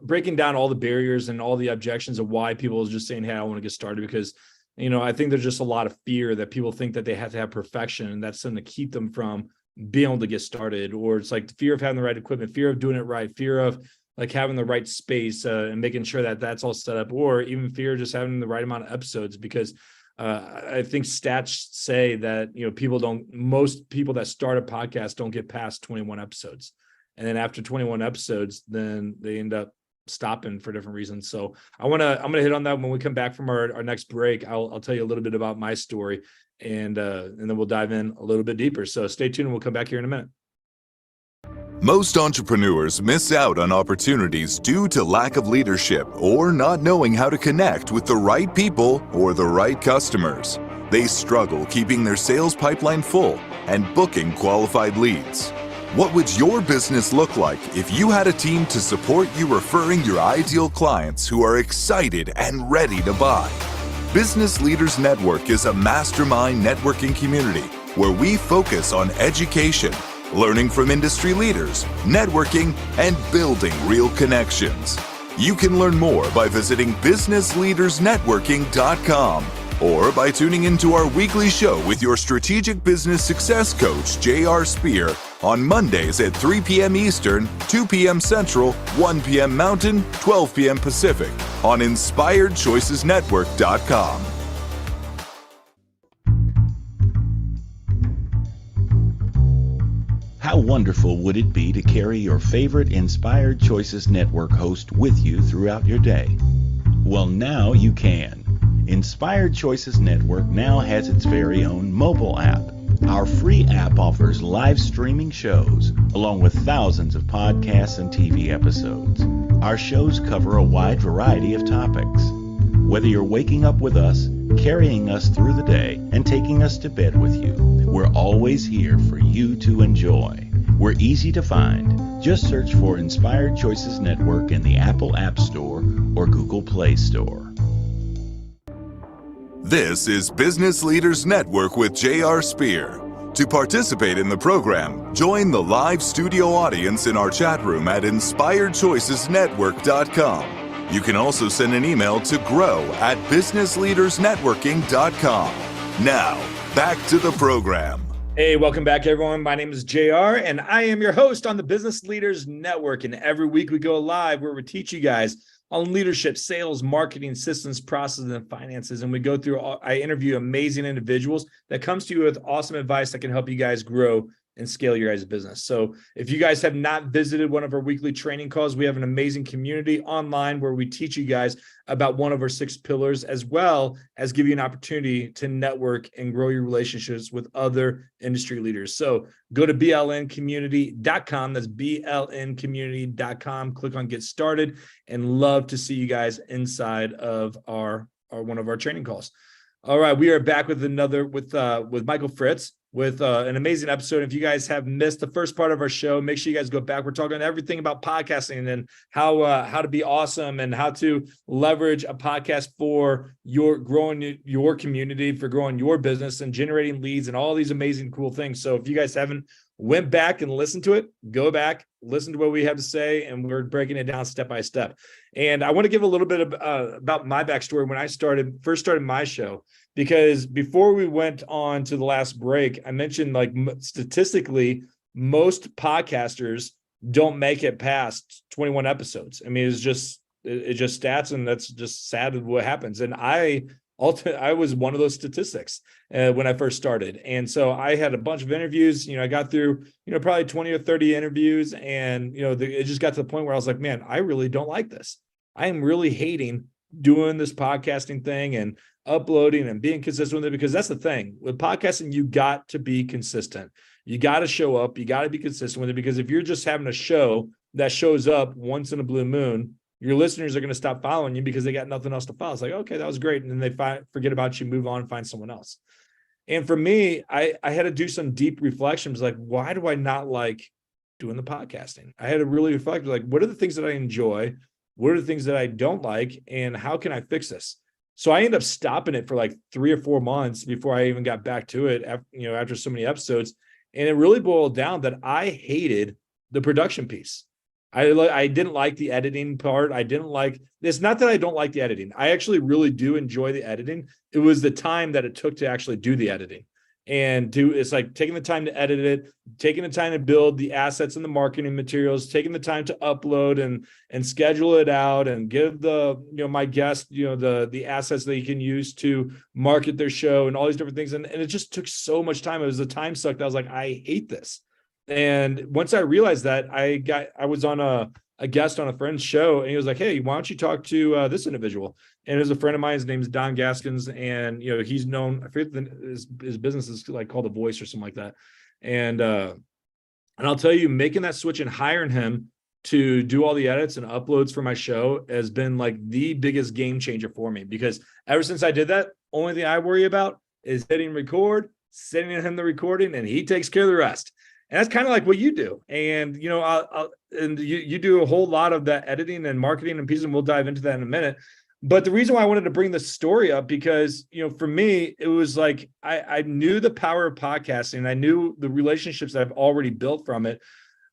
breaking down all the barriers and all the objections of why people is just saying, hey, I want to get started, because, I think there's just a lot of fear that people think that they have to have perfection, and that's going to keep them from being able to get started. Or it's like the fear of having the right equipment, fear of doing it right, fear of like having the right space and making sure that that's all set up, or even fear of just having the right amount of episodes, because I think stats say that, most people that start a podcast don't get past 21 episodes. And then after 21 episodes, then they end up stopping for different reasons. So I'm going to hit on that when we come back from our next break. I'll tell you a little bit about my story, and then we'll dive in a little bit deeper. So stay tuned and we'll come back here in a minute. Most entrepreneurs miss out on opportunities due to lack of leadership or not knowing how to connect with the right people or the right customers. They struggle keeping their sales pipeline full and booking qualified leads. What would your business look like if you had a team to support you referring your ideal clients who are excited and ready to buy? Business Leaders Network is a mastermind networking community where we focus on education, learning from industry leaders, networking, and building real connections. You can learn more by visiting businessleadersnetworking.com or by tuning into our weekly show with your strategic business success coach, J.R. Spear, on Mondays at 3 p.m. Eastern, 2 p.m. Central, 1 p.m. Mountain, 12 p.m. Pacific on InspiredChoicesNetwork.com. How wonderful would it be to carry your favorite Inspired Choices Network host with you throughout your day? Well, now you can. Inspired Choices Network now has its very own mobile app. Our free app offers live streaming shows, along with thousands of podcasts and TV episodes. Our shows cover a wide variety of topics. Whether you're waking up with us, carrying us through the day, and taking us to bed with you, we're always here for you to enjoy. We're easy to find. Just search for Inspired Choices Network in the Apple App Store or Google Play Store. This is Business Leaders Network with J.R. Spear. To participate in the program, join the live studio audience in our chat room at InspiredChoicesNetwork.com. You can also send an email to grow@businessleadersnetworking.com. Now, back to the program. Hey, welcome back, everyone. My name is JR, and I am your host on the Business Leaders Network. And every week we go live where we teach you guys on leadership, sales, marketing, systems, processes, and finances. And we go through, I interview amazing individuals that comes to you with awesome advice that can help you guys grow and scale your guys' business. So if you guys have not visited one of our weekly training calls, we have an amazing community online where we teach you guys about one of our 6 pillars, as well as give you an opportunity to network and grow your relationships with other industry leaders. So go to blncommunity.com. That's blncommunity.com. Click on get started, and love to see you guys inside of our one of our training calls. All right, we are back with with Michael Fritz with an amazing episode. If you guys have missed the first part of our show, make sure you guys go back. We're talking everything about podcasting and how to be awesome and how to leverage a podcast for your growing your community, for growing your business and generating leads and all these amazing cool things. So if you guys haven't went back and listened to it, go back, listen to what we have to say, and we're breaking it down step by step. And I want to give a little bit of, about my backstory when I first started my show, because before we went on to the last break, I mentioned like statistically, most podcasters don't make it past 21 episodes. I mean, it's just It's just stats, and that's just sad what happens. And I was one of those statistics when I first started. And so I had a bunch of interviews, I got through, probably 20 or 30 interviews. And, it just got to the point where I was like, man, I really don't like this. I am really hating doing this podcasting thing and uploading and being consistent with it, because that's the thing with podcasting. You got to be consistent. You got to show up. You got to be consistent with it, because if you're just having a show that shows up once in a blue moon, your listeners are going to stop following you because they got nothing else to follow. It's like, okay, that was great. And then they forget about you, move on, and find someone else. And for me, I had to do some deep reflections. Like, why do I not like doing the podcasting? I had to really reflect, like, what are the things that I enjoy? What are the things that I don't like? And how can I fix this? So I ended up stopping it for like 3 or 4 months before I even got back to it, after so many episodes. And it really boiled down that I hated the production piece. I didn't like the editing part. It's not that I don't like the editing. I actually really do enjoy the editing. It was the time that it took to actually do the editing it's like taking the time to edit it, taking the time to build the assets and the marketing materials, taking the time to upload and schedule it out and give my guest, the assets they can use to market their show and all these different things. And it just took so much time. It was a time suck that I was like, I hate this. And once I realized that, I was on a guest on a friend's show, and he was like, hey, why don't you talk to this individual? And it was a friend of mine. His name is Don Gaskins, and he's known, I forget his business is like called The Voice or something like that. And I'll tell you, making that switch and hiring him to do all the edits and uploads for my show has been like the biggest game changer for me, because ever since I did that, only thing I worry about is hitting record, sending him the recording, and he takes care of the rest. And that's kind of like what you do. And, you do a whole lot of that editing and marketing and pieces, and we'll dive into that in a minute. But the reason why I wanted to bring this story up, because, for me, it was like, I knew the power of podcasting, and I knew the relationships that I've already built from it,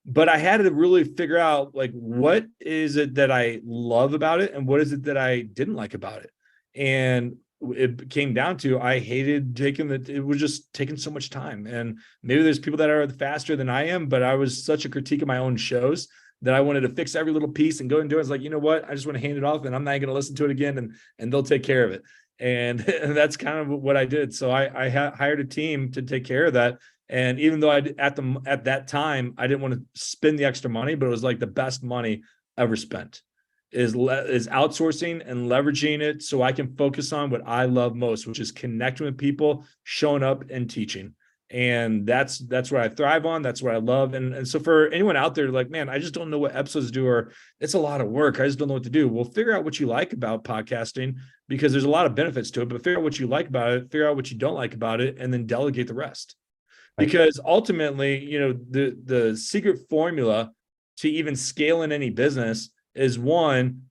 but I had to really figure out, like, what is it that I love about it? And what is it that I didn't like about it? And it came down to, I hated it was just taking so much time. And maybe there's people that are faster than I am, but I was such a critique of my own shows that I wanted to fix every little piece and go and do it. It's like, you know what? I just want to hand it off, and I'm not going to listen to it again, and they'll take care of it. And that's kind of what I did. So I hired a team to take care of that. And even though at that time, I didn't want to spend the extra money, but it was like the best money ever spent is outsourcing and leveraging it so I can focus on what I love most, which is connecting with people, showing up, and teaching. And that's what I thrive on. That's what I love. And so for anyone out there, like, man, I just don't know what episodes do, or it's a lot of work, I just don't know what to do. Well, figure out what you like about podcasting, because there's a lot of benefits to it, but figure out what you like about it, figure out what you don't like about it, and then delegate the rest. Because ultimately, the secret formula to even scale in any business is, one,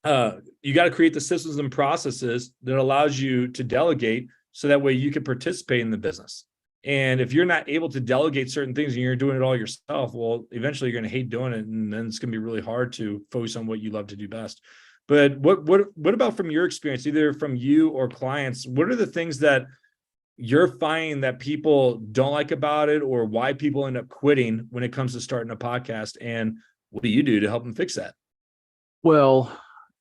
you got to create the systems and processes that allows you to delegate, so that way you can participate in the business. And if you're not able to delegate certain things and you're doing it all yourself, well, eventually you're going to hate doing it, and then it's going to be really hard to focus on what you love to do best. But what about from your experience, either from you or clients? What are the things that you're finding that people don't like about it, or why people end up quitting when it comes to starting a podcast? And what do you do to help them fix that? Well,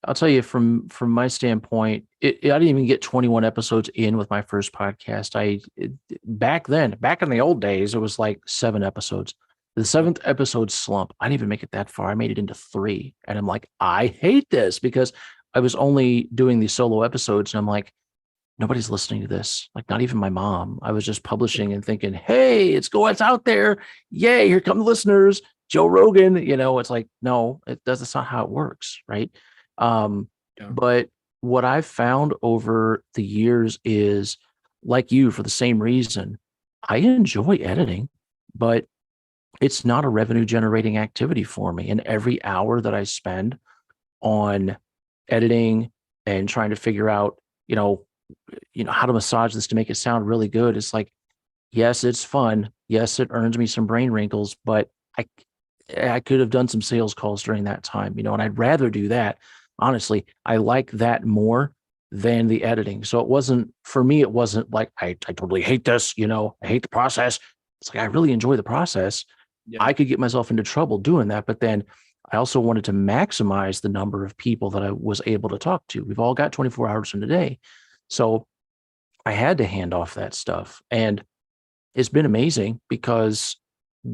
I'll tell you from my standpoint, I didn't even get 21 episodes in with my first podcast. Back in the old days, it was like 7 episodes. The 7th episode slump, I didn't even make it that far. I made it into 3. And I'm like, I hate this, because I was only doing these solo episodes. And I'm like, nobody's listening to this. Like, not even my mom. I was just publishing and thinking, hey, it's out there. Yay, here come the listeners. Joe Rogan, it's like, no, that's not how it works. Right. But what I've found over the years is, like you, for the same reason, I enjoy editing, but it's not a revenue generating activity for me. And every hour that I spend on editing and trying to figure out, how to massage this to make it sound really good, it's like, yes, it's fun. Yes, it earns me some brain wrinkles, but I could have done some sales calls during that time, and I'd rather do that. Honestly, I like that more than the editing. So it wasn't like, I totally hate this, I hate the process. It's like, I really enjoy the process. Yeah. I could get myself into trouble doing that, but then I also wanted to maximize the number of people that I was able to talk to. We've all got 24 hours in a day. So I had to hand off that stuff. And it's been amazing because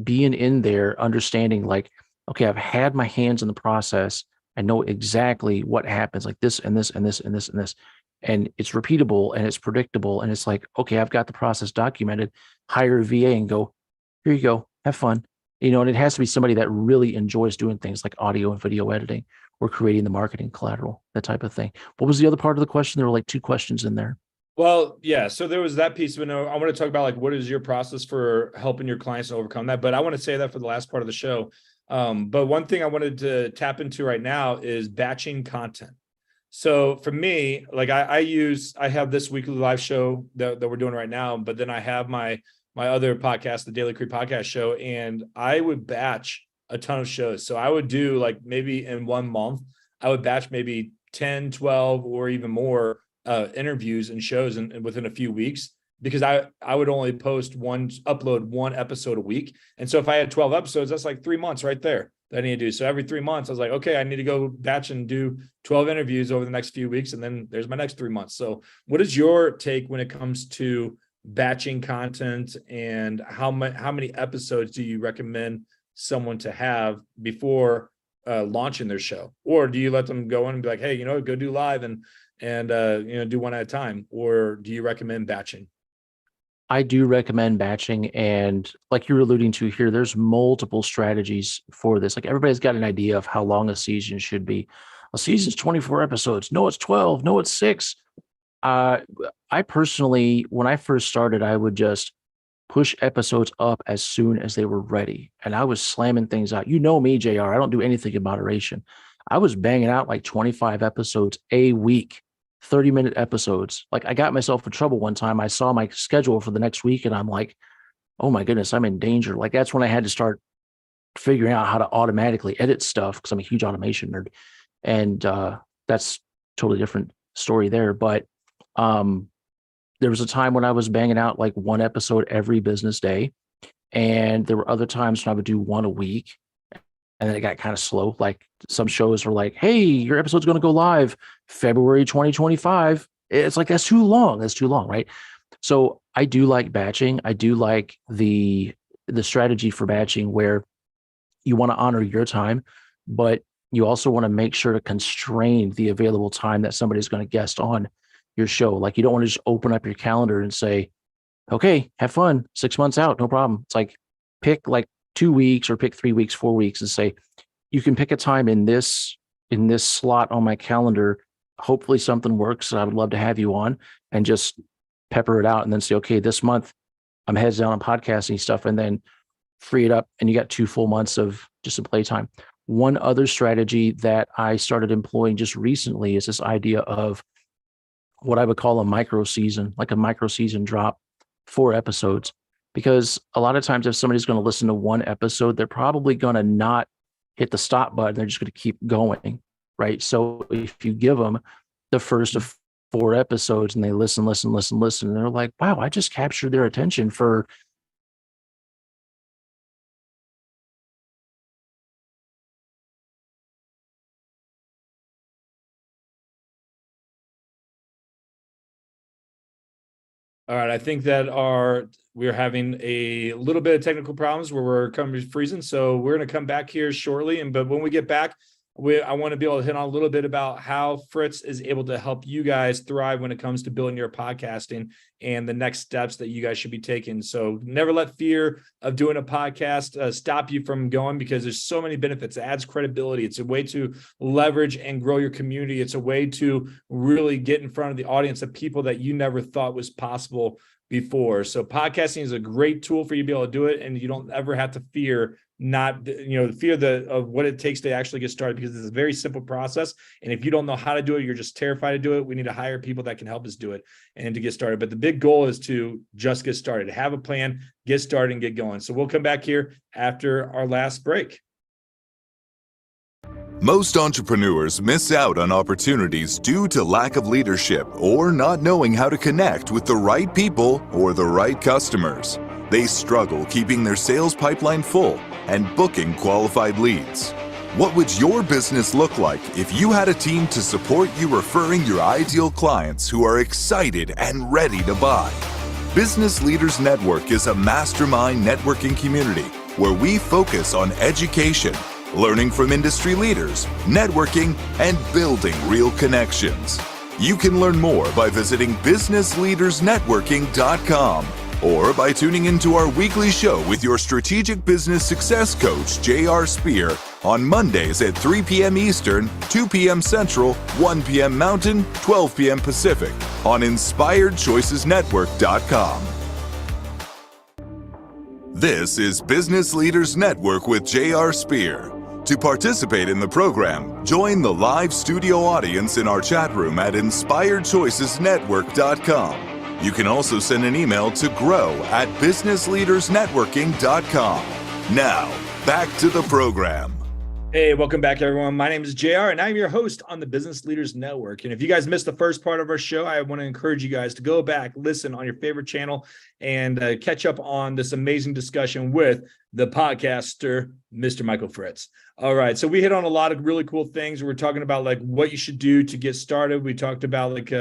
being in there, understanding like, okay, I've had my hands in the process. I know exactly what happens, like this and this and this and this and this. And it's repeatable and it's predictable. And it's like, okay, I've got the process documented. Hire a VA and go, here you go, have fun. And it has to be somebody that really enjoys doing things like audio and video editing or creating the marketing collateral, that type of thing. What was the other part of the question? There were like 2 questions in there. Well, yeah. So there was that piece. But no, I want to talk about like, what is your process for helping your clients to overcome that? But I want to say that for the last part of the show. But one thing I wanted to tap into right now is batching content. So for me, like I have this weekly live show that we're doing right now, but then I have my other podcast, the Daily Creep Podcast Show, and I would batch a ton of shows. So I would do like maybe in 1 month, I would batch maybe 10, 12, or even more interviews and shows and within a few weeks, because I would only upload 1 episode a week. And so if I had 12 episodes, that's like 3 months right there that I need to do. So every 3 months, I was like, okay, I need to go batch and do 12 interviews over the next few weeks. And then there's my next 3 months. So what is your take when it comes to batching content, and how many episodes do you recommend someone to have before launching their show? Or do you let them go in and be like, hey, go do live and do one at a time? Or do you recommend batching? I do recommend batching. And like you're alluding to here, there's multiple strategies for this. Like everybody's got an idea of how long a season should be. A season's 24 episodes. No, it's 12. No, it's 6. I personally, when I first started, I would just push episodes up as soon as they were ready. And I was slamming things out. You know me, JR, I don't do anything in moderation. I was banging out like 25 episodes a week, 30-minute episodes. Like I got myself in trouble one time. I saw my schedule for the next week and I'm like, oh my goodness, I'm in danger. Like that's when I had to start figuring out how to automatically edit stuff, because I'm a huge automation nerd. And that's totally different story there. But there was a time when I was banging out like 1 episode every business day. And there were other times when I would do 1 a week. And then it got kind of slow. Like some shows were like, hey, your episode's going to go live February 2025. It's like, that's too long. That's too long, right? So I do like batching. I do like the strategy for batching where you want to honor your time, but you also want to make sure to constrain the available time that somebody's going to guest on your show. Like you don't want to just open up your calendar and say, okay, have fun, 6 months out, no problem. It's like pick like 2 weeks or pick 3 weeks, 4 weeks, and say, you can pick a time in this slot on my calendar. Hopefully something works. I would love to have you on, and just pepper it out and then say, okay, this month I'm heads down on podcasting stuff, and then free it up. And you got 2 full months of just some playtime. One other strategy that I started employing just recently is this idea of what I would call a micro season, like a micro season drop, 4 episodes. Because a lot of times if somebody's going to listen to 1 episode, they're probably going to not hit the stop button. They're just going to keep going, right? So if you give them the first of 4 episodes and they listen, and they're like, wow, I just captured their attention for All right, I think that we're having a little bit of technical problems where we're coming freezing. So we're going to come back here shortly. But when we get back, I want to be able to hit on a little bit about how Fritz is able to help you guys thrive when it comes to building your podcasting and the next steps that you guys should be taking. So never let fear of doing a podcast stop you from going, because there's so many benefits. It adds credibility. It's a way to leverage and grow your community. It's a way to really get in front of the audience of people that you never thought was possible before. So podcasting is a great tool for you to be able to do it, and you don't ever have to fear of what it takes to actually get started, because it's a very simple process. And if you don't know how to do it, you're just terrified to do it. We need to hire people that can help us do it and to get started. But the big goal is to just get started, have a plan, get started, and get going. So we'll come back here after our last break. Most entrepreneurs miss out on opportunities due to lack of leadership or not knowing how to connect with the right people or the right customers. They struggle keeping their sales pipeline full and booking qualified leads. What would your business look like if you had a team to support you referring your ideal clients who are excited and ready to buy? Business Leaders Network is a mastermind networking community where we focus on education, learning from industry leaders, networking, and building real connections. You can learn more by visiting businessleadersnetworking.com or by tuning into our weekly show with your strategic business success coach, J.R. Spear, on Mondays at 3 p.m. Eastern, 2 p.m. Central, 1 p.m. Mountain, 12 p.m. Pacific on InspiredChoicesNetwork.com. This is Business Leaders Network with J.R. Spear. To participate in the program, join the live studio audience in our chat room at InspiredChoicesNetwork.com. You can also send an email to grow@businessleadersnetworking.com. Now, back to the program. Hey, welcome back, everyone. My name is JR, and I'm your host on the Business Leaders Network. And if you guys missed the first part of our show, I want to encourage you guys to go back, listen on your favorite channel, and catch up on this amazing discussion with the podcaster, Mr. Michael Fritz. All right, so we hit on a lot of really cool things. We're talking about like what you should do to get started. We talked about like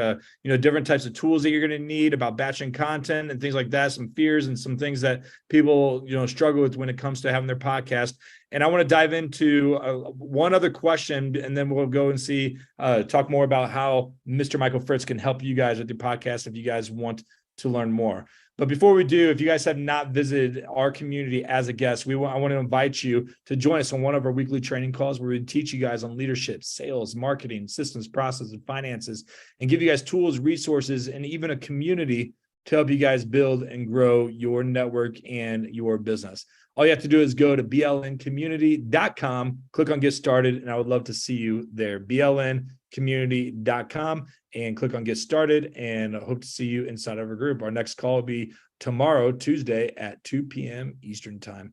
different types of tools that you're going to need, about batching content and things like that, some fears and some things that people struggle with when it comes to having their podcast. And I want to dive into one other question, and then we'll go and talk more about how Mr. Michael Fritz can help you guys with your podcast if you guys want to learn more. But before we do, if you guys have not visited our community as a guest, I want to invite you to join us on one of our weekly training calls where we teach you guys on leadership, sales, marketing, systems, processes, and finances, and give you guys tools, resources, and even a community to help you guys build and grow your network and your business. All you have to do is go to blncommunity.com, click on Get Started, and I would love to see you there. blncommunity.com, and click on Get Started, and I hope to see you inside of our group. Our next call will be tomorrow, Tuesday at 2 p.m. Eastern Time.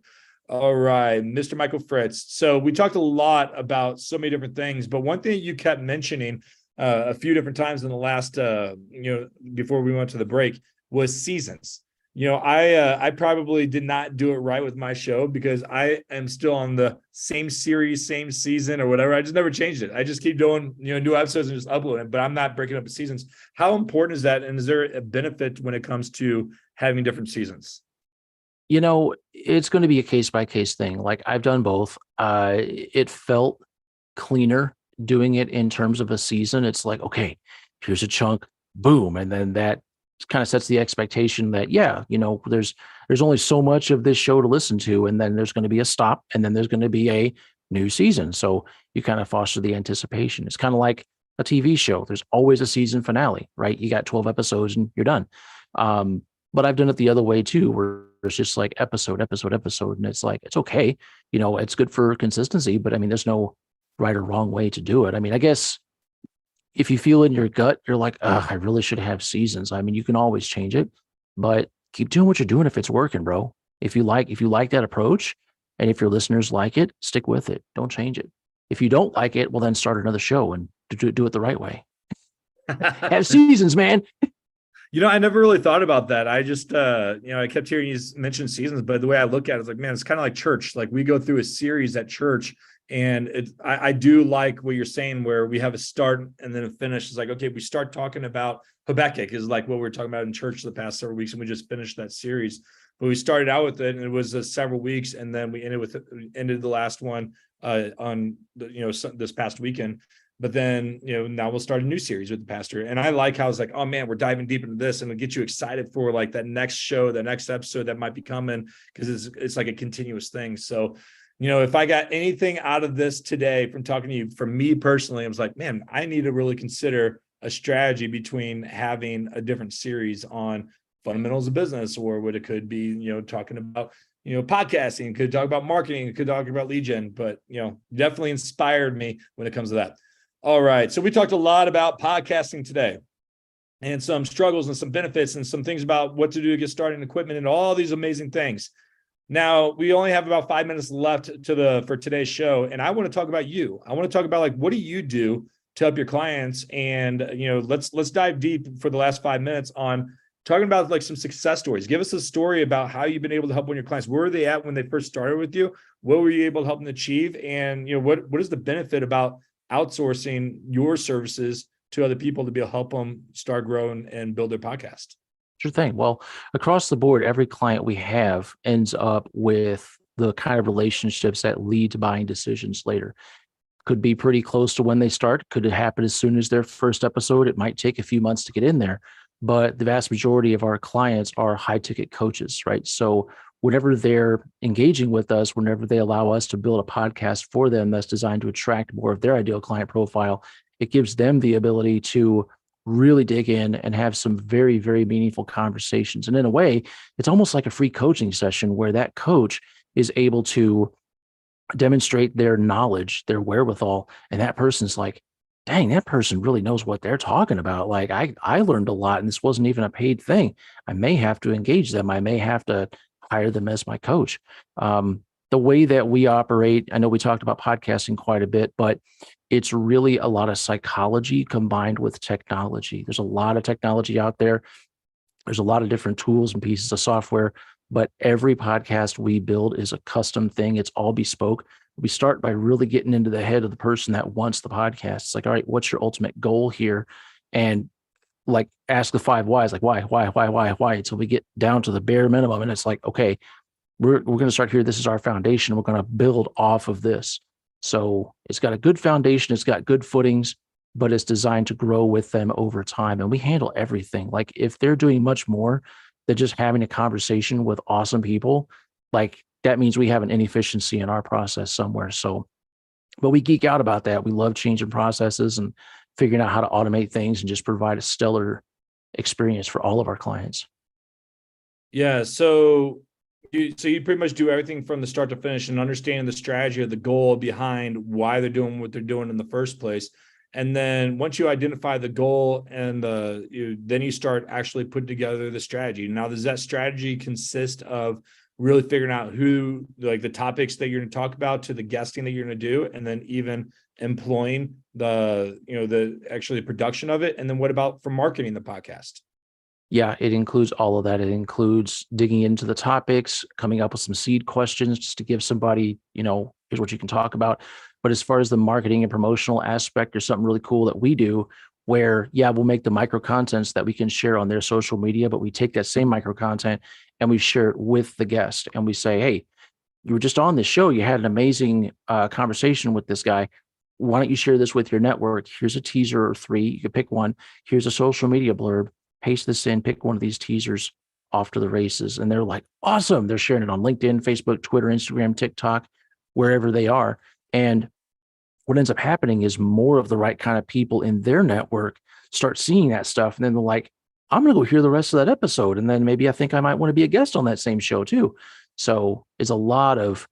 All right, Mr. Michael Fritz. So we talked a lot about so many different things, but one thing you kept mentioning a few different times in the last, before we went to the break, was seasons. I probably did not do it right with my show because I am still on the same series, same season or whatever. I just never changed it. I just keep doing, new episodes and just uploading, but I'm not breaking up the seasons. How important is that? And is there a benefit when it comes to having different seasons? It's going to be a case by case thing. Like I've done both. It felt cleaner doing it in terms of a season. It's like, okay, here's a chunk, boom. And then that kind of sets the expectation that, there's only so much of this show to listen to, and then there's going to be a stop, and then there's going to be a new season. So you kind of foster the anticipation. It's kind of like a TV show. There's always a season finale, right? You got 12 episodes and you're done. But I've done it the other way too, where it's just like episode. And it's like, it's okay. It's good for consistency, but I mean, there's no right or wrong way to do it. I mean, I guess if you feel in your gut, you're like, I really should have seasons. I mean, you can always change it, but keep doing what you're doing if it's working, bro. If you like that approach, and if your listeners like it, stick with it. Don't change it. If you don't like it, well, then start another show and do it the right way. Have seasons, man. I never really thought about that. I just, I kept hearing you mention seasons, but the way I look at it is like, man, it's kind of like church. Like we go through a series at church. And I do like what you're saying, where we have a start and then a finish. It's like, okay, we start talking about Habakkuk is like what we were talking about in church the past several weeks, and we just finished that series. But we started out with it, and it was several weeks, and then we ended the last one on this past weekend. But then now we'll start a new series with the pastor, and I like how it's like, oh man, we're diving deep into this, and it'll get you excited for like that next show, the next episode that might be coming, because it's like a continuous thing. So. If I got anything out of this today from talking to you, from me personally, I was like, man, I need to really consider a strategy between having a different series on fundamentals of business, or what it could be, talking about, podcasting, could talk about marketing, could talk about lead gen, but, definitely inspired me when it comes to that. All right. So we talked a lot about podcasting today, and some struggles and some benefits and some things about what to do to get started in equipment and all these amazing things. Now, we only have about 5 minutes left for today's show, and I want to talk about you. I want to talk about like, what do you do to help your clients? And let's dive deep for the last 5 minutes on talking about like some success stories. Give us a story about how you've been able to help one of your clients. Where were they at when they first started with you? What were you able to help them achieve? And what is the benefit about outsourcing your services to other people to be able to help them start growing and build their podcast? Sure thing. Well, across the board, every client we have ends up with the kind of relationships that lead to buying decisions later. Could be pretty close to when they start. Could it happen as soon as their first episode? It might take a few months to get in there, but the vast majority of our clients are high ticket coaches, right? So whenever they're engaging with us, whenever they allow us to build a podcast for them that's designed to attract more of their ideal client profile, it gives them the ability to really dig in and have some very, very meaningful conversations. And in a way, it's almost like a free coaching session where that coach is able to demonstrate their knowledge, their wherewithal. And that person's like, dang, that person really knows what they're talking about. Like I learned a lot and this wasn't even a paid thing. I may have to engage them. I may have to hire them as my coach. The way that we operate, I know we talked about podcasting quite a bit, but it's really a lot of psychology combined with technology. There's a lot of technology out there. There's a lot of different tools and pieces of software, but every podcast we build is a custom thing. It's all bespoke. We start by really getting into the head of the person that wants the podcast. It's like, all right, what's your ultimate goal here? And like ask the 5 whys, like why, until we get down to the bare minimum. And it's like, okay, we're going to start here. This is our foundation. We're going to build off of this. So it's got a good foundation. It's got good footings, but it's designed to grow with them over time. And we handle everything. Like if they're doing much more than just having a conversation with awesome people, like that means we have an inefficiency in our process somewhere. So, but we geek out about that. We love changing processes and figuring out how to automate things and just provide a stellar experience for all of our clients. Yeah. So you pretty much do everything from the start to finish and understanding the strategy or the goal behind why they're doing what they're doing in the first place. And then once you identify the goal and then you start actually putting together the strategy. Now, does that strategy consist of really figuring out who, like the topics that you're going to talk about to the guesting that you're going to do, and then even employing the production of it? And then what about for marketing the podcast? Yeah, it includes all of that. It includes digging into the topics, coming up with some seed questions just to give somebody, here's what you can talk about. But as far as the marketing and promotional aspect, there's something really cool that we do where, we'll make the micro contents that we can share on their social media, but we take that same micro content and we share it with the guest. And we say, hey, you were just on this show. You had an amazing conversation with this guy. Why don't you share this with your network? Here's a teaser or 3. You can pick one. Here's a social media blurb. Paste this in, pick one of these teasers, off to the races. And they're like, awesome. They're sharing it on LinkedIn, Facebook, Twitter, Instagram, TikTok, wherever they are. And what ends up happening is more of the right kind of people in their network start seeing that stuff. And then they're like, I'm going to go hear the rest of that episode. And then maybe I think I might want to be a guest on that same show too. So it's a lot of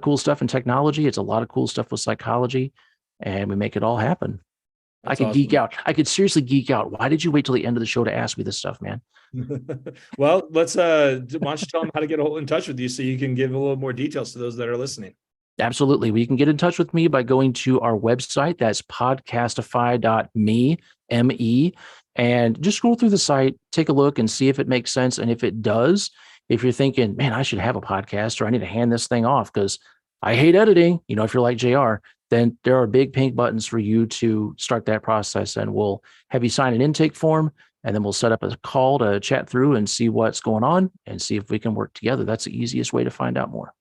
cool stuff in technology. It's a lot of cool stuff with psychology, and we make it all happen. That's I could awesome. Geek out. I could seriously geek out. Why did you wait till the end of the show to ask me this stuff, man? Well, let's, why don't you tell them how to get in touch with you so you can give a little more details to those that are listening? Absolutely. Well, you can get in touch with me by going to our website. That's podcastify.me, M-E, and just scroll through the site, take a look and see if it makes sense. And if it does, if you're thinking, man, I should have a podcast, or I need to hand this thing off because I hate editing, if you're like JR, then there are big pink buttons for you to start that process. And we'll have you sign an intake form, and then we'll set up a call to chat through and see what's going on and see if we can work together. That's the easiest way to find out more.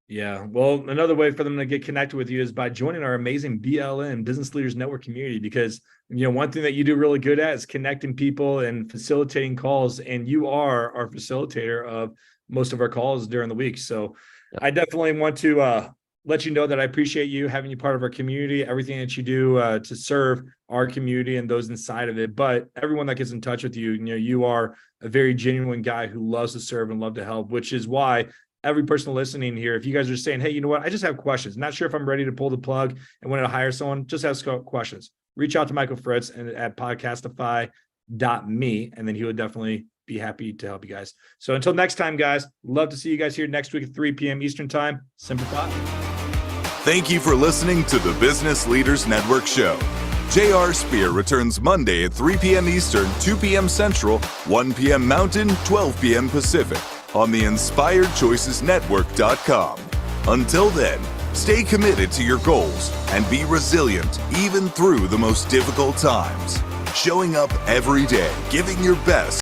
Yeah. Well, another way for them to get connected with you is by joining our amazing BLN Business Leaders Network community, because, one thing that you do really good at is connecting people and facilitating calls. And you are our facilitator of most of our calls during the week. So I definitely want to let you know that I appreciate you having you part of our community, everything that you do to serve our community and those inside of it. But everyone that gets in touch with you, you are a very genuine guy who loves to serve and love to help, which is why every person listening here, if you guys are saying, hey, you know what, I just have questions, not sure if I'm ready to pull the plug and want to hire someone, just ask questions. Reach out to Michael Fritz at podcastify.me, and then he would definitely be happy to help you guys. So until next time, guys, love to see you guys here next week at 3 p.m. Eastern time. Semper Fi. Thank you for listening to the Business Leaders Network Show. J.R. Spear returns Monday at 3 p.m. Eastern, 2 p.m. Central, 1 p.m. Mountain, 12 p.m. Pacific on the InspiredChoicesNetwork.com. Until then, stay committed to your goals and be resilient even through the most difficult times. Showing up every day, giving your best